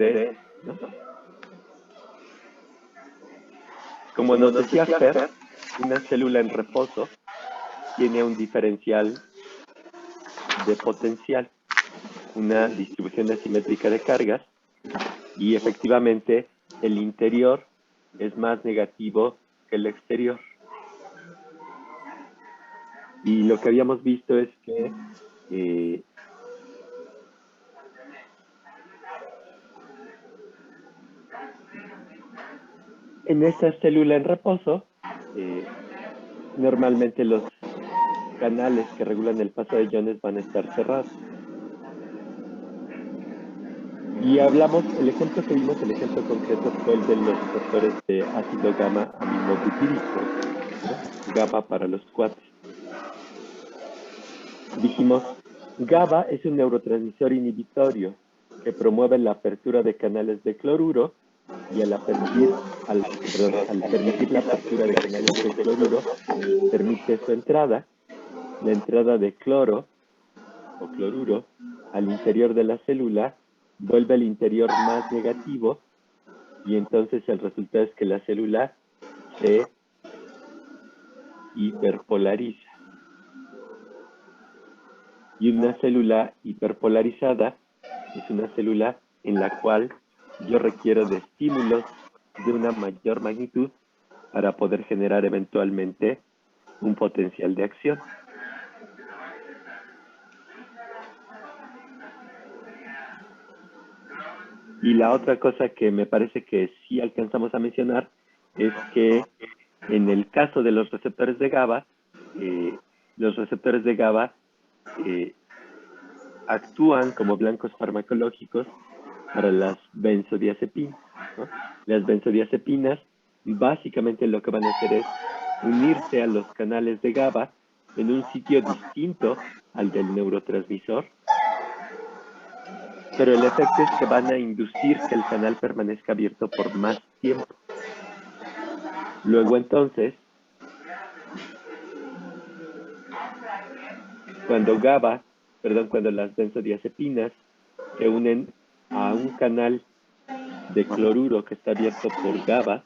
de, ¿no? Como nos decía Fer, una célula en reposo tiene un diferencial de potencial, una distribución asimétrica de cargas, y efectivamente el interior es más negativo que el exterior. Y lo que habíamos visto es que en esa célula en reposo, normalmente los canales que regulan el paso de iones van a estar cerrados. Y hablamos, el ejemplo que vimos, el ejemplo concreto fue el de los receptores de ácido gamma aminobutírico, ¿no? GABA para los cuates. Dijimos, GABA es un neurotransmisor inhibitorio que promueve la apertura de canales de cloruro, y al permitir la apertura de canales de cloruro, permite su entrada, la entrada de cloro o cloruro al interior de la célula, vuelve el interior más negativo, y entonces el resultado es que la célula se hiperpolariza. Y una célula hiperpolarizada es una célula en la cual yo requiero de estímulos de una mayor magnitud para poder generar eventualmente un potencial de acción. Y la otra cosa que me parece que sí alcanzamos a mencionar es que en el caso de los receptores de GABA, actúan como blancos farmacológicos para las benzodiazepinas, ¿no? Las benzodiazepinas básicamente lo que van a hacer es unirse a los canales de GABA en un sitio distinto al del neurotransmisor, pero el efecto es que van a inducir que el canal permanezca abierto por más tiempo. Luego entonces, cuando las benzodiazepinas se unen a un canal de cloruro que está abierto por GABA,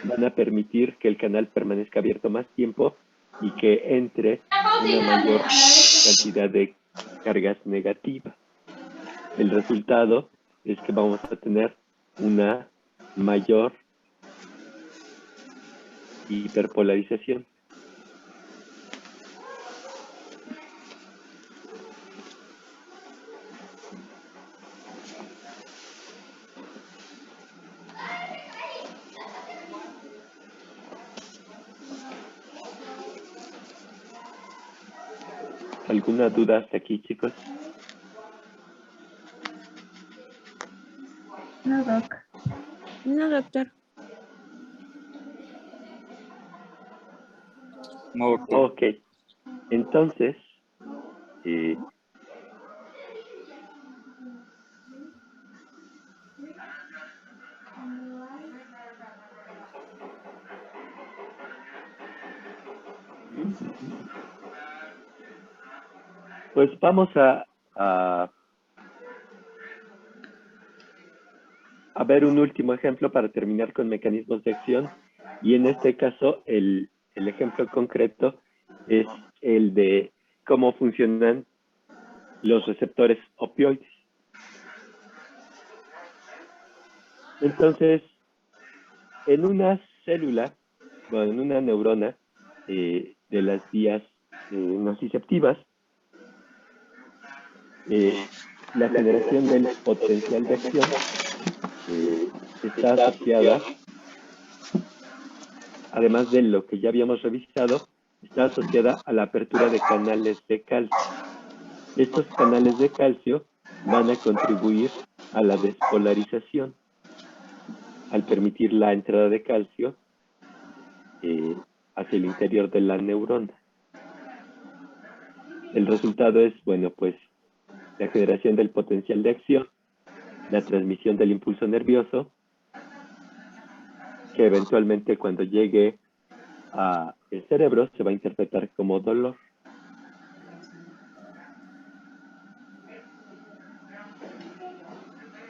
van a permitir que el canal permanezca abierto más tiempo y que entre una mayor cantidad de cargas negativas. El resultado es que vamos a tener una mayor hiperpolarización. ¿Alguna duda hasta aquí, chicos? No, doc. No, doctor. No, doctor. Ok. Entonces, pues vamos a ver un último ejemplo para terminar con mecanismos de acción, y en este caso el ejemplo concreto es el de cómo funcionan los receptores opioides. Entonces, en una célula, bueno, en una neurona de las vías nociceptivas, la generación del potencial de acción está asociada, además de lo que ya habíamos revisado, está asociada a la apertura de canales de calcio. Estos canales de calcio van a contribuir a la despolarización al permitir la entrada de calcio hacia el interior de la neurona. El resultado es, bueno, pues la generación del potencial de acción, la transmisión del impulso nervioso, que eventualmente cuando llegue al cerebro se va a interpretar como dolor.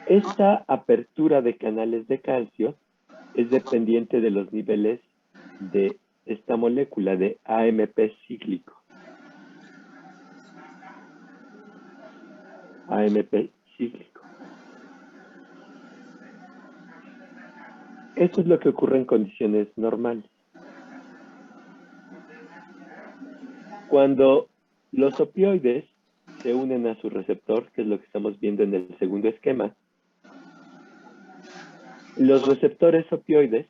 Esta apertura de canales de calcio es dependiente de los niveles de esta molécula de AMP cíclico. AMP cíclico. Esto es lo que ocurre en condiciones normales. Cuando los opioides se unen a su receptor, que es lo que estamos viendo en el segundo esquema, los receptores opioides,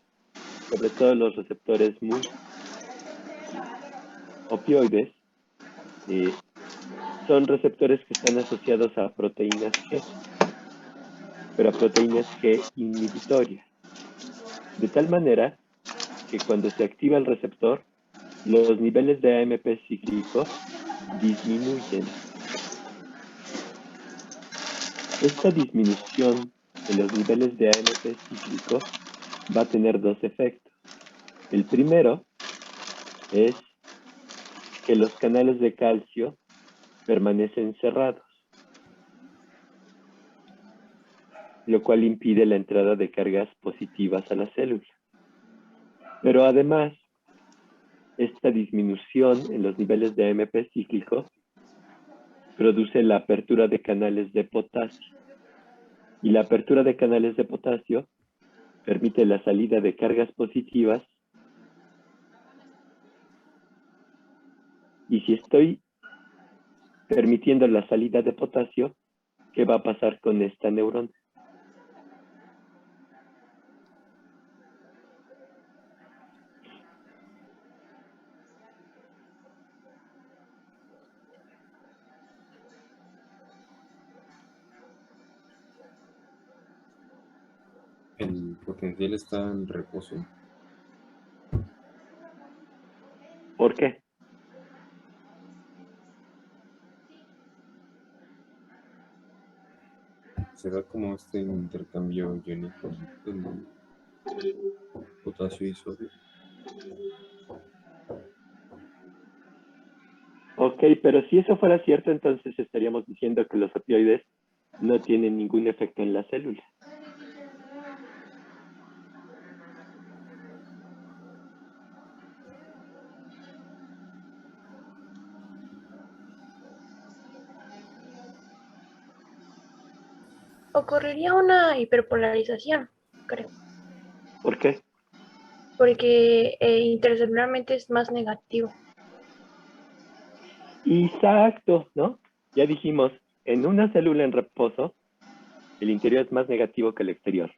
sobre todo los receptores muy opioides, son receptores que están asociados a proteínas G, pero a proteínas G inhibitorias. De tal manera que cuando se activa el receptor, los niveles de AMP cíclico disminuyen. Esta disminución de los niveles de AMP cíclico va a tener dos efectos. El primero es que los canales de calcio permanecen cerrados, lo cual impide la entrada de cargas positivas a la célula. Pero además, esta disminución en los niveles de AMP cíclico produce la apertura de canales de potasio. Y la apertura de canales de potasio permite la salida de cargas positivas. Y si estoy permitiendo la salida de potasio, ¿qué va a pasar con esta neurona? El potencial está en reposo. ¿Por qué? Se da como este intercambio iónico del potasio y sodio. Ok, pero si eso fuera cierto, entonces estaríamos diciendo que los opioides no tienen ningún efecto en la célula. Ocurriría una hiperpolarización, creo, ¿Por qué? porque intercelularmente es más negativo. Exacto, ¿no? Ya dijimos, en una célula en reposo, el interior es más negativo que el exterior.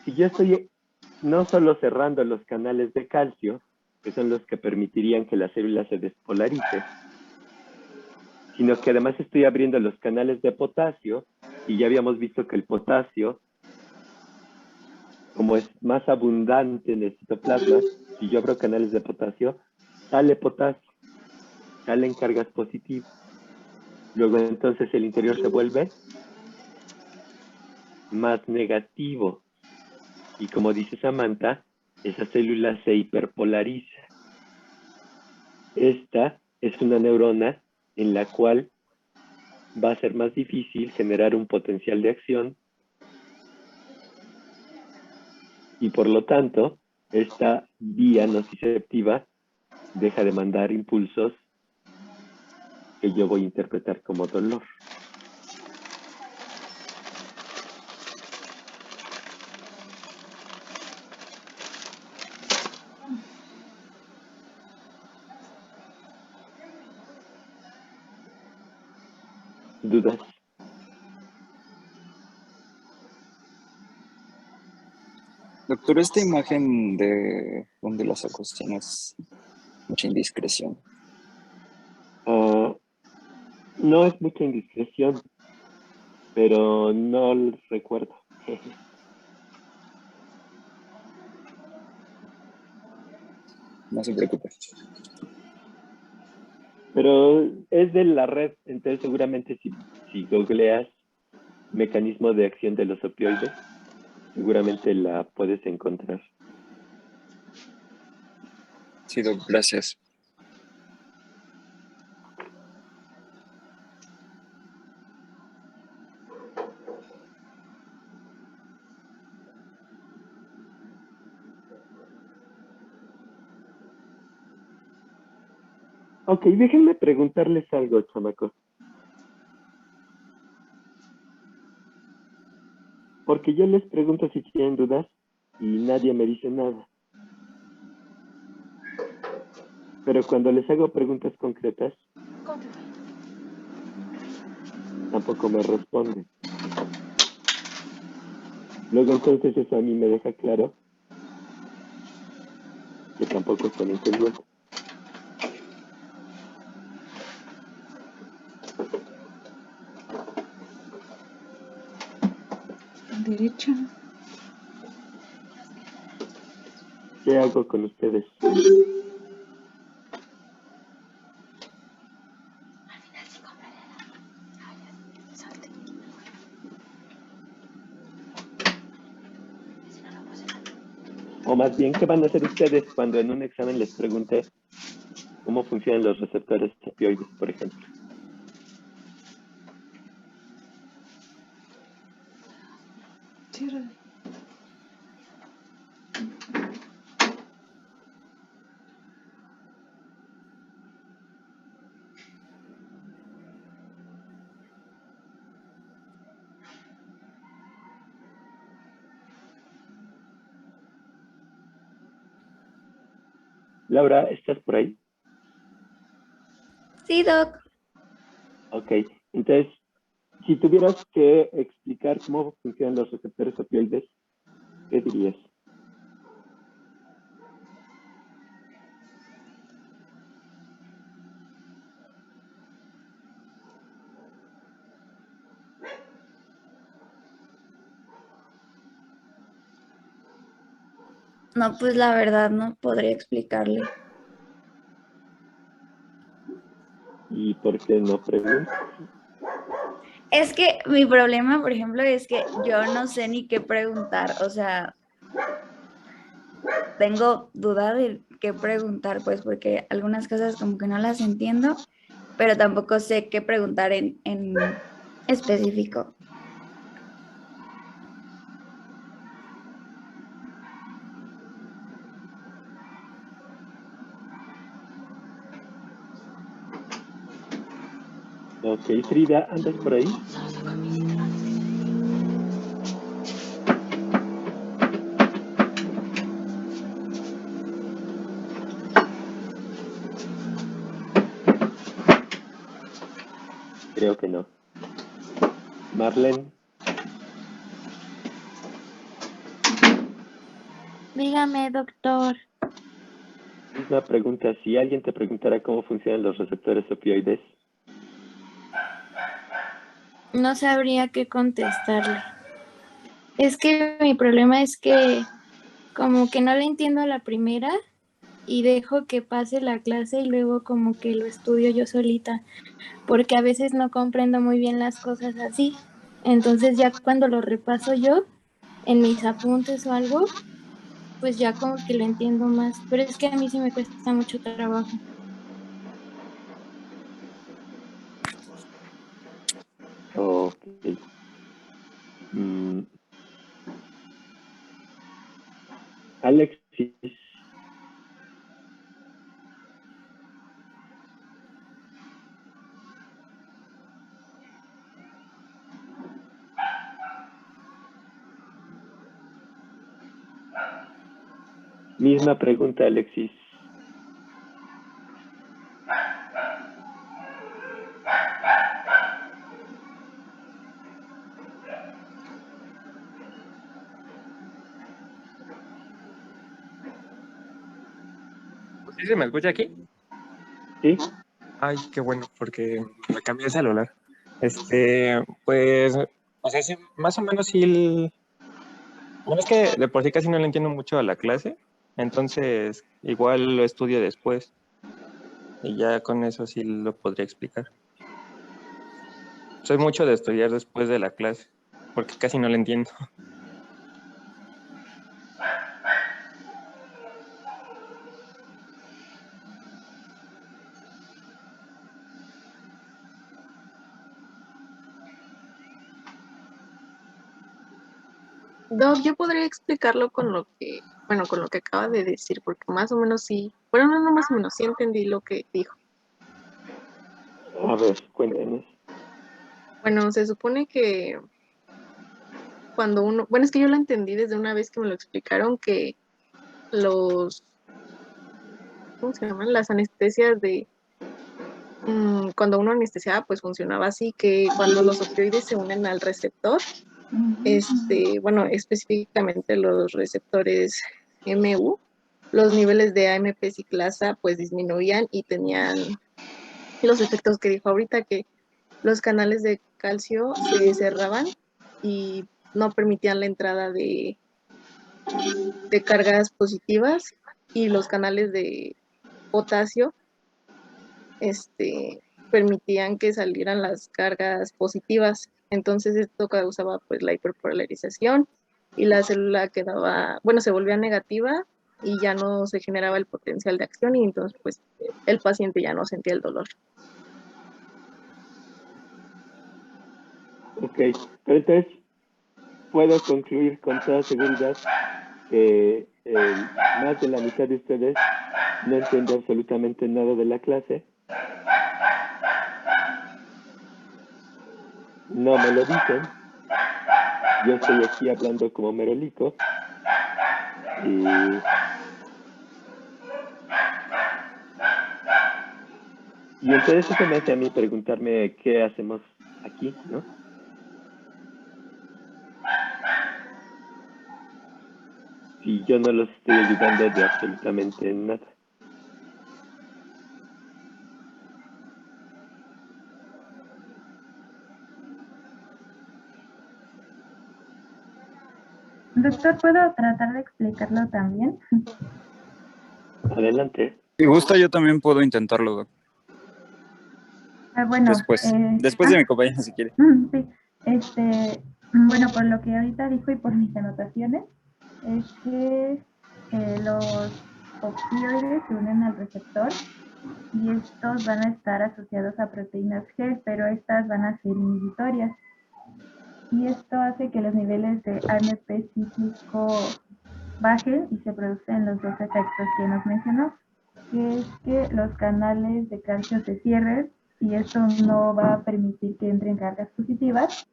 Si yo estoy no solo cerrando los canales de calcio, que son los que permitirían que la célula se despolarice, sino que además estoy abriendo los canales de potasio, y ya habíamos visto que el potasio, como es más abundante en el citoplasma, si yo abro canales de potasio, sale potasio, salen cargas positivas. Luego entonces el interior se vuelve más negativo. Y como dice Samantha, esa célula se hiperpolariza. Esta es una neurona en la cual va a ser más difícil generar un potencial de acción y por lo tanto esta vía nociceptiva deja de mandar impulsos que yo voy a interpretar como dolor. ¿Dudas? Doctor, esta imagen de donde la sacó tienes mucha indiscreción. No es mucha indiscreción, pero no lo recuerdo. No se preocupe. Pero es de la red, entonces seguramente si googleas mecanismo de acción de los opioides, seguramente la puedes encontrar. Sí, doc, gracias. Ok, déjenme preguntarles algo, chamacos. Porque yo les pregunto si tienen dudas y nadie me dice nada. Pero cuando les hago preguntas concretas, tampoco me responden. Luego entonces eso a mí me deja claro que tampoco están entendiendo. Derecha. ¿Qué hago con ustedes? O más bien, ¿qué van a hacer ustedes cuando en un examen les pregunte cómo funcionan los receptores opioides, por ejemplo? Cierra. Laura, ¿estás por ahí? Sí, Doc. Ok, entonces, si tuvieras que explicar cómo funcionan los receptores opioides, ¿qué dirías? No, pues la verdad no podría explicarle. ¿Y por qué no preguntas? Es que mi problema, por ejemplo, es que yo no sé ni qué preguntar. O sea, tengo duda de qué preguntar, pues, porque algunas cosas como que no las entiendo, pero tampoco sé qué preguntar en específico. Ok, Frida, ¿andas por ahí? Creo que no. Marlene, Dígame, doctor. misma pregunta. Si alguien te preguntara cómo funcionan los receptores opioides, No sabría qué contestarle. Es que mi problema es que como que no le entiendo a la primera y dejo que pase la clase y luego como que lo estudio yo solita, porque a veces no comprendo muy bien las cosas así. Entonces ya cuando lo repaso yo en mis apuntes o algo, pues ya como que lo entiendo más, pero es que a mí sí me cuesta mucho trabajo. ok. Mm, Alexis, misma pregunta, Alexis. ¿Sí se me escucha aquí? ¿Sí? Ay, qué bueno, porque me cambié el celular. Pues, o sea, sí, más o menos sí. Bueno, es que de por sí casi no le entiendo mucho a la clase, entonces igual lo estudio después y ya con eso sí lo podría explicar. Soy mucho de estudiar después de la clase, porque casi no le entiendo. Doc, yo podría explicarlo con lo que, bueno, con lo que acaba de decir, porque más o menos sí, bueno, no más o menos sí entendí lo que dijo. A ver, cuéntanos. Bueno, se supone que cuando uno, bueno, es que yo lo entendí desde una vez que me lo explicaron que los, ¿cómo se llaman? Las anestesias de, cuando uno anestesiaba, pues funcionaba así, que cuando los opioides se unen al receptor, bueno, específicamente los receptores MU, los niveles de AMP ciclasa pues disminuían y tenían los efectos que dijo ahorita, que los canales de calcio se cerraban y no permitían la entrada de cargas positivas, y los canales de potasio permitían que salieran las cargas positivas. Entonces esto causaba pues la hiperpolarización y la célula quedaba, bueno, se volvía negativa y ya no se generaba el potencial de acción, y entonces pues el paciente ya no sentía el dolor. Ok, pero entonces puedo concluir con toda seguridad que más de la mitad de ustedes no entiende absolutamente nada de la clase. No me lo dicen. Yo estoy aquí hablando como merolico. Y entonces eso me hace a mí preguntarme qué hacemos aquí, ¿no? Si yo no los estoy ayudando de absolutamente nada. Doctor, ¿puedo tratar de explicarlo también? Adelante. Si gusta, yo también puedo intentarlo, Doc. Bueno, Después de mi compañera, si quiere. sí, bueno, por lo que ahorita dijo y por mis anotaciones, es que los opioides se unen al receptor y estos van a estar asociados a proteínas G, pero estas van a ser inhibitorias. Y esto hace que los niveles de AMP cíclico bajen y se producen los dos efectos que nos mencionó, que es que los canales de calcio se cierren y esto no va a permitir que entren cargas positivas,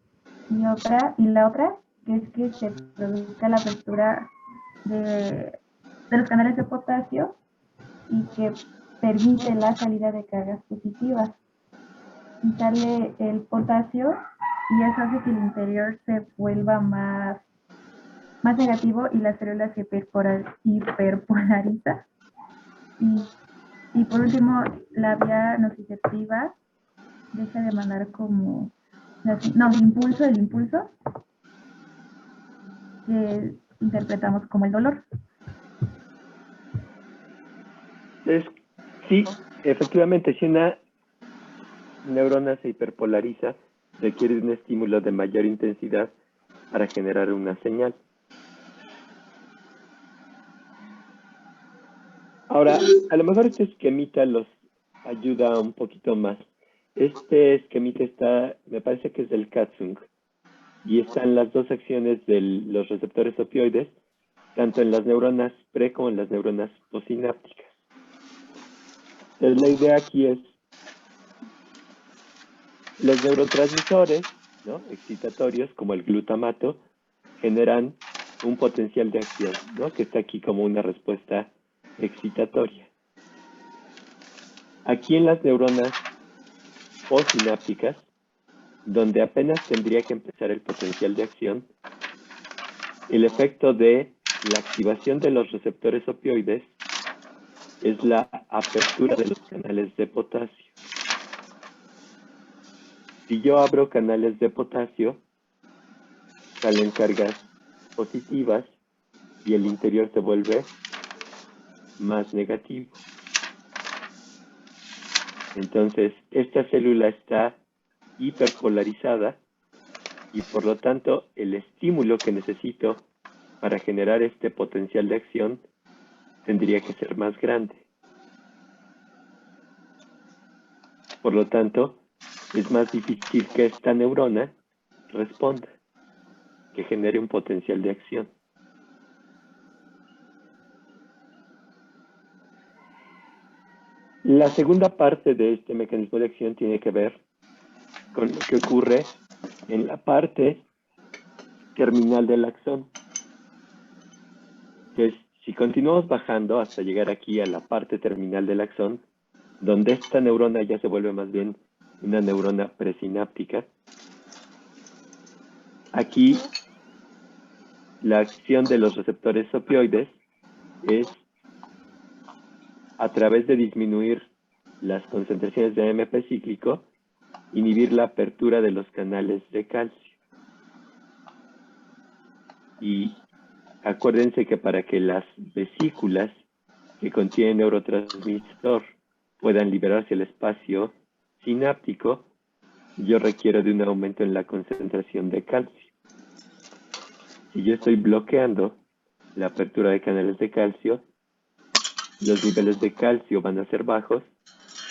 y la otra que es que se produzca la apertura de los canales de potasio y que permite la salida de cargas positivas. Y sale el potasio y eso hace que el interior se vuelva más negativo y la célula se hiperpolariza. Y por último, la vía nociceptiva deja de mandar como, el impulso que interpretamos como el dolor. Sí, efectivamente, si una neurona se hiperpolariza, requiere un estímulo de mayor intensidad para generar una señal. Ahora, a lo mejor este esquemita los ayuda un poquito más. Este esquemita me parece que es del Katzung, y están las dos acciones de los receptores opioides, tanto en las neuronas pre como en las neuronas postsinápticas. Entonces, la idea aquí es los neurotransmisores, ¿no?, excitatorios, como el glutamato, generan un potencial de acción, ¿no?, que está aquí como una respuesta excitatoria. Aquí en las neuronas postsinápticas, donde apenas tendría que empezar el potencial de acción, el efecto de la activación de los receptores opioides es la apertura de los canales de potasio. Si yo abro canales de potasio, salen cargas positivas y el interior se vuelve más negativo. Entonces, esta célula está hiperpolarizada y por lo tanto el estímulo que necesito para generar este potencial de acción tendría que ser más grande. Por lo tanto, es más difícil que esta neurona responda, que genere un potencial de acción. La segunda parte de este mecanismo de acción tiene que ver con lo que ocurre en la parte terminal del axón. Entonces, si continuamos bajando hasta llegar aquí a la parte terminal del axón, donde esta neurona ya se vuelve más bien una neurona presináptica, aquí la acción de los receptores opioides es a través de disminuir las concentraciones de AMP cíclico, inhibir la apertura de los canales de calcio. Y acuérdense que para que las vesículas que contienen neurotransmisor puedan liberarse al espacio sináptico, yo requiero de un aumento en la concentración de calcio. Si yo estoy bloqueando la apertura de canales de calcio, los niveles de calcio van a ser bajos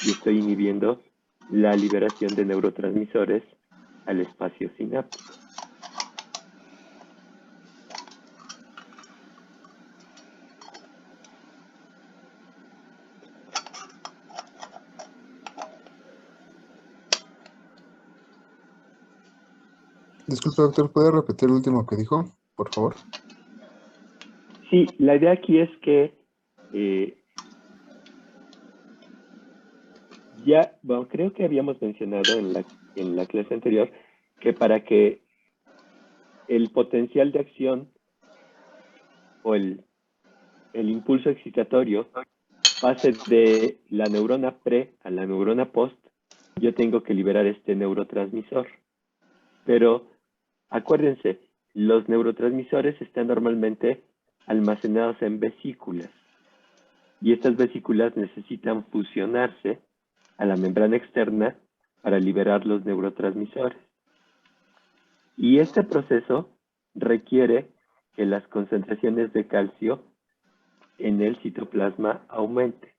y estoy inhibiendo la liberación de neurotransmisores al espacio sináptico. Disculpe, doctor, ¿puede repetir lo último que dijo, por favor? Sí, la idea aquí es que bueno, creo que habíamos mencionado en la clase anterior que para que el potencial de acción o el impulso excitatorio pase de la neurona pre a la neurona post, yo tengo que liberar este neurotransmisor. Pero acuérdense, los neurotransmisores están normalmente almacenados en vesículas y estas vesículas necesitan fusionarse a la membrana externa para liberar los neurotransmisores. Y este proceso requiere que las concentraciones de calcio en el citoplasma aumenten.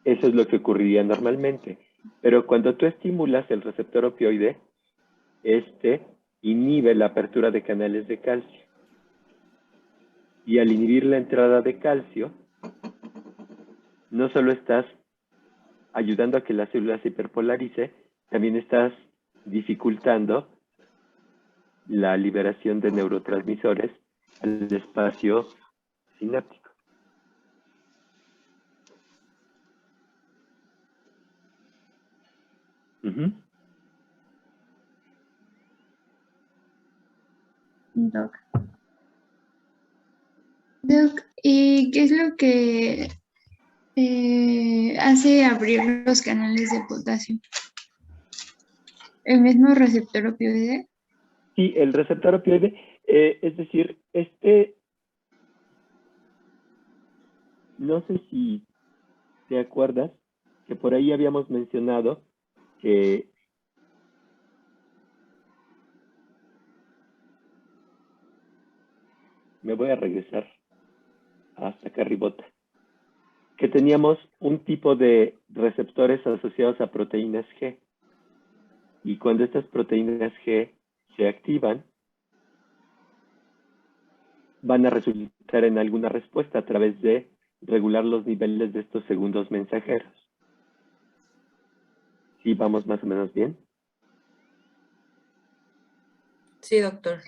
Eso es lo que ocurriría normalmente. Pero cuando tú estimulas el receptor opioide, este inhibe la apertura de canales de calcio. Y al inhibir la entrada de calcio, no solo estás ayudando a que la célula se hiperpolarice, también estás dificultando la liberación de neurotransmisores al espacio sináptico. Sí, doc. Doc, ¿y qué es lo que hace abrir los canales de potasio? ¿El mismo receptor opioide? Sí, el receptor opioide, es decir, no sé si te acuerdas que por ahí habíamos mencionado que me voy a regresar hasta acá arribota, que teníamos un tipo de receptores asociados a proteínas G. Y cuando estas proteínas G se activan, van a resultar en alguna respuesta a través de regular los niveles de estos segundos mensajeros. ¿Sí vamos más o menos bien? Sí, doctor.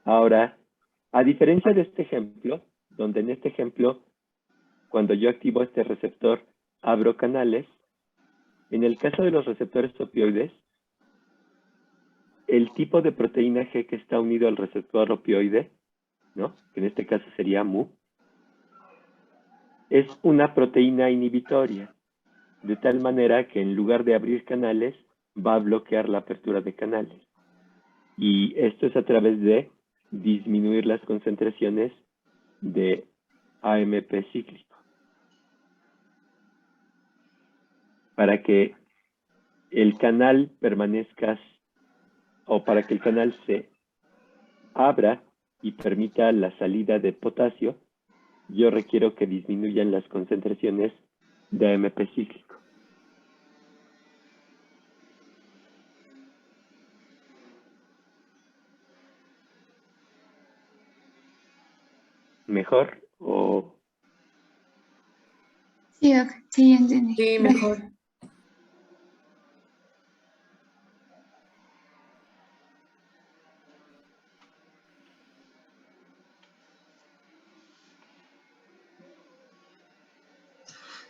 Ahora, a diferencia de este ejemplo, donde en este ejemplo, cuando yo activo este receptor, abro canales, en el caso de los receptores opioides, el tipo de proteína G que está unido al receptor opioide, ¿no? Que en este caso sería MU, es una proteína inhibitoria, de tal manera que en lugar de abrir canales, va a bloquear la apertura de canales. Y esto es a través de disminuir las concentraciones de AMP cíclico. Para que el canal permanezca, o para que el canal se abra y permita la salida de potasio, yo requiero que disminuyan las concentraciones de AMP cíclico. mejor o... Sí, Doc, sí, ya entendí. Sí, Gracias. mejor.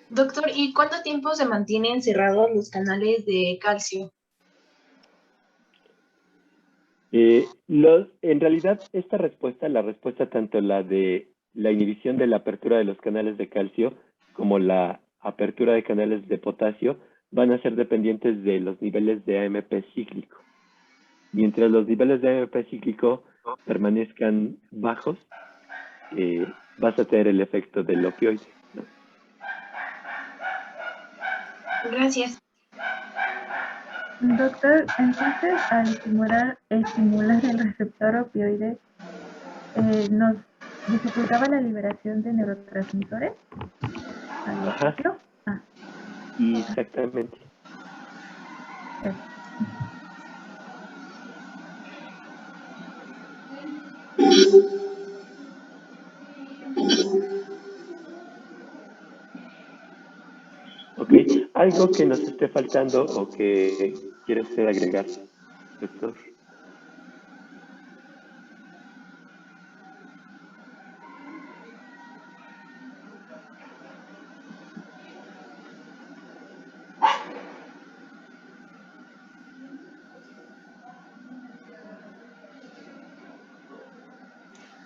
Doctor, ¿y cuánto tiempo se mantienen cerrados los canales de calcio? En realidad, esta respuesta, la respuesta tanto la de la inhibición de la apertura de los canales de calcio como la apertura de canales de potasio van a ser dependientes de los niveles de AMP cíclico. Mientras los niveles de AMP cíclico permanezcan bajos, vas a tener el efecto del opioide, ¿no? Gracias. Doctor, entonces al estimular el receptor opioide, ¿nos dificultaba la liberación de neurotransmisores? ¿Al Ajá. ejemplo? Ah, Exactamente. es. Ok. ¿Algo que nos esté faltando o que quieres agregar, doctor?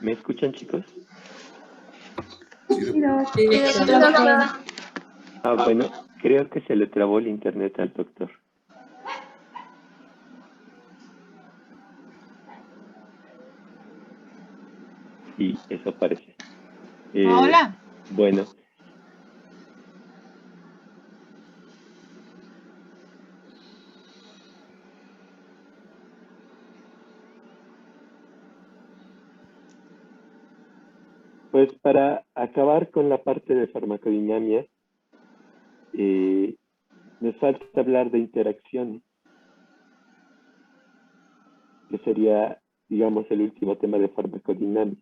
¿Me escuchan, chicos? Sí, Sí, doctor. Doc. Sí, Sí, doctor. doctor. Bueno, creo que se le trabó el internet al doctor. Sí, eso parece. Hola. Bueno. Pues para acabar con la parte de farmacodinámica, nos falta hablar de interacciones, que sería, digamos, el último tema de farmacodinámica.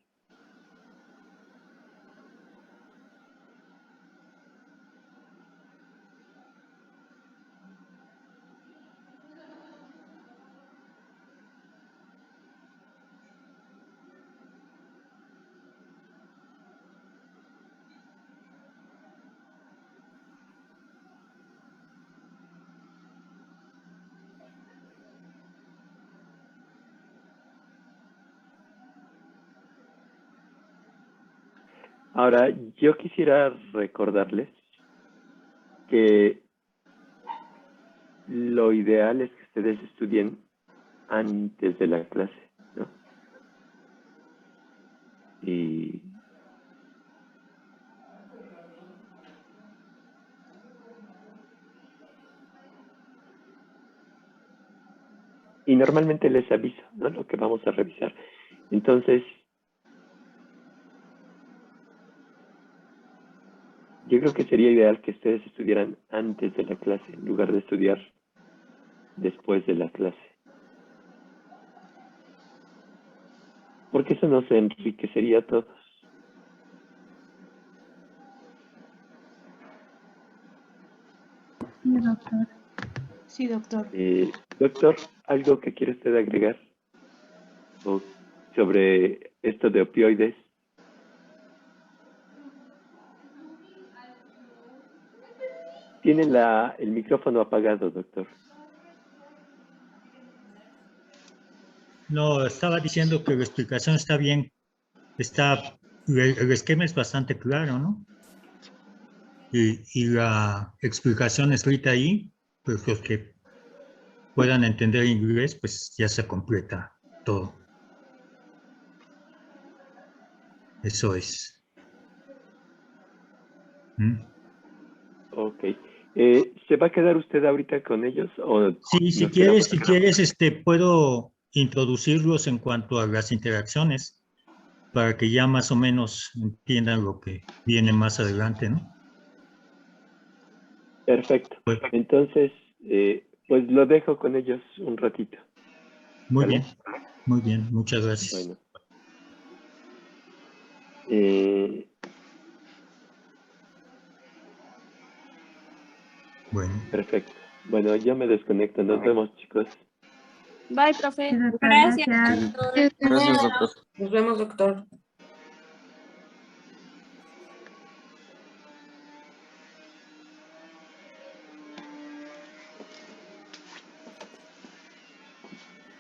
Ahora, yo quisiera recordarles que lo ideal es que ustedes estudien antes de la clase, ¿no? Y normalmente les aviso, ¿no? Lo que vamos a revisar. Entonces, yo creo que sería ideal que ustedes estudiaran antes de la clase, en lugar de estudiar después de la clase. Porque eso nos enriquecería a todos. Sí, doctor. Sí, doctor. Doctor, ¿algo que quiere usted agregar? ¿O sobre esto de opioides? Tiene el micrófono apagado, doctor. No, estaba diciendo que la explicación está bien. El esquema es bastante claro, ¿no? Y la explicación escrita ahí, pues los que puedan entender inglés, pues ya se completa todo. Eso es. Ok. ¿Se va a quedar usted ahorita con ellos? O Sí, si quieres, puedo introducirlos en cuanto a las interacciones para que ya más o menos entiendan lo que viene más adelante, ¿no? Perfecto. Entonces, pues lo dejo con ellos un ratito. Muy ¿Vale? bien, muchas gracias. Bueno. Bueno, Perfecto. Bueno, yo me desconecto. Nos vemos, chicos. Bye, profe. Sí, doctor, Gracias. gracias. doctor. Gracias, doctor. Nos vemos, doctor.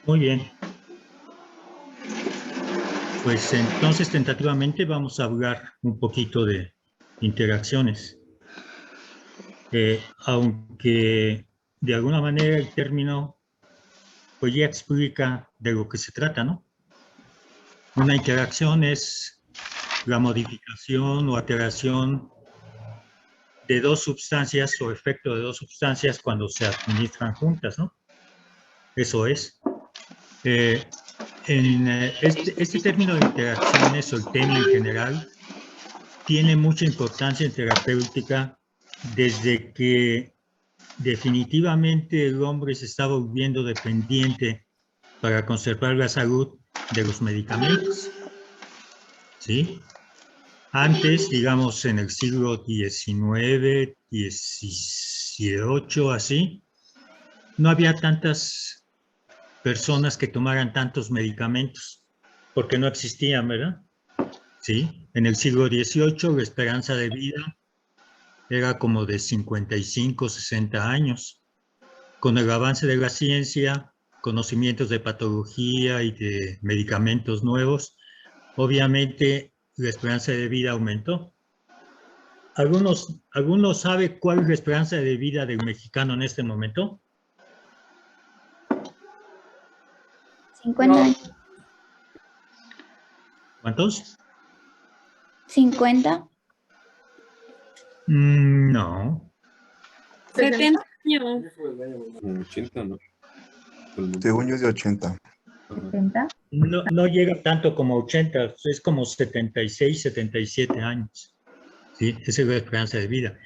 muy bien. Pues entonces tentativamente vamos a hablar un poquito de interacciones. Aunque de alguna manera el término pues ya explica de lo que se trata, ¿no? Una interacción es la modificación o alteración de dos sustancias o efecto de dos sustancias cuando se administran juntas, ¿no? Eso es. Este término de interacciones o el tema en general tiene mucha importancia en terapéutica desde que definitivamente el hombre se está volviendo dependiente para conservar la salud de los medicamentos. ¿Sí? Antes, digamos, en el siglo XIX, XVIII, así, no había tantas personas que tomaran tantos medicamentos, porque no existían, ¿verdad? Sí, en el siglo XVIII la esperanza de vida era como de 55, 60 años. Con el avance de la ciencia, conocimientos de patología y de medicamentos nuevos, obviamente la esperanza de vida aumentó. ¿Algunos saben cuál es la esperanza de vida del mexicano en este momento? 50 años. ¿Cuántos? 50. No. 70 años. 80, ¿no? Según yo es de 80. 70. No llega tanto como 80, es como 76, 77 años. ¿Sí? Esa es la esperanza de vida.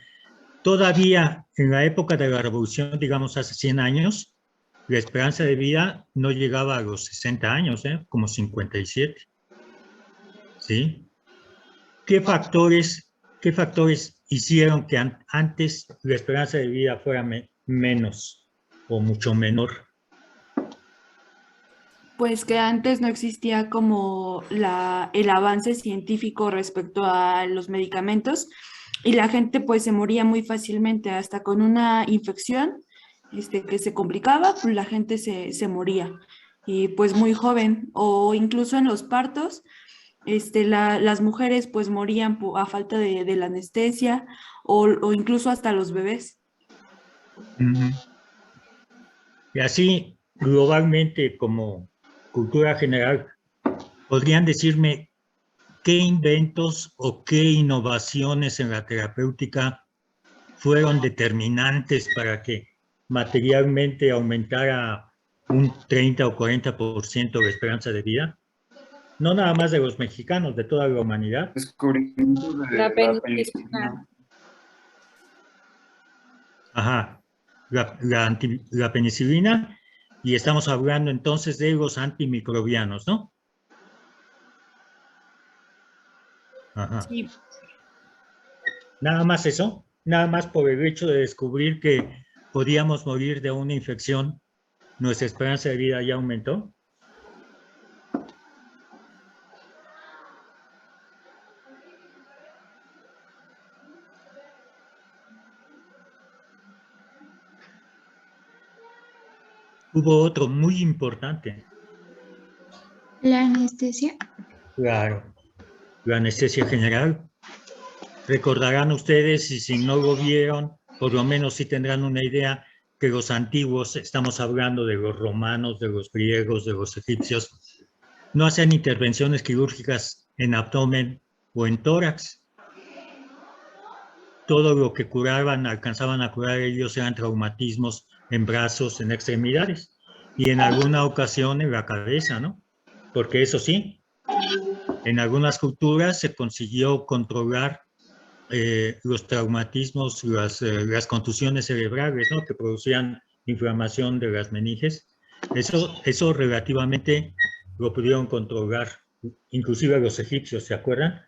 Todavía en la época de la revolución, digamos hace 100 años, la esperanza de vida no llegaba a los 60 años, como 57. ¿Sí? ¿Qué factores hicieron que antes la esperanza de vida fuera menos o mucho menor? Pues que antes no existía como el avance científico respecto a los medicamentos y la gente pues se moría muy fácilmente, hasta con una infección que se complicaba, pues la gente se moría y pues muy joven, o incluso en los partos, las mujeres pues morían a falta de la anestesia o incluso hasta los bebés. Y así globalmente como cultura general, ¿podrían decirme qué inventos o qué innovaciones en la terapéutica fueron determinantes para que materialmente aumentara un 30 o 40% de esperanza de vida? No nada más de los mexicanos, de toda la humanidad. Descubrimiento de La la penicilina. penicilina. Ajá, la penicilina, y estamos hablando entonces de los antimicrobianos, ¿no? Ajá. Sí. Nada más eso, nada más por el hecho de descubrir que podíamos morir de una infección, nuestra esperanza de vida ya aumentó. Hubo otro muy importante. La anestesia. Claro, la anestesia general. Recordarán ustedes, y si no lo vieron, por lo menos sí tendrán una idea, que los antiguos, estamos hablando de los romanos, de los griegos, de los egipcios, no hacían intervenciones quirúrgicas en abdomen o en tórax. Todo lo que curaban, alcanzaban a curar ellos eran traumatismos en brazos, en extremidades, y en alguna ocasión en la cabeza, ¿no? Porque eso sí, en algunas culturas se consiguió controlar los traumatismos, las contusiones cerebrales, ¿no? Que producían inflamación de las meninges. Eso relativamente lo pudieron controlar, inclusive los egipcios, ¿se acuerdan?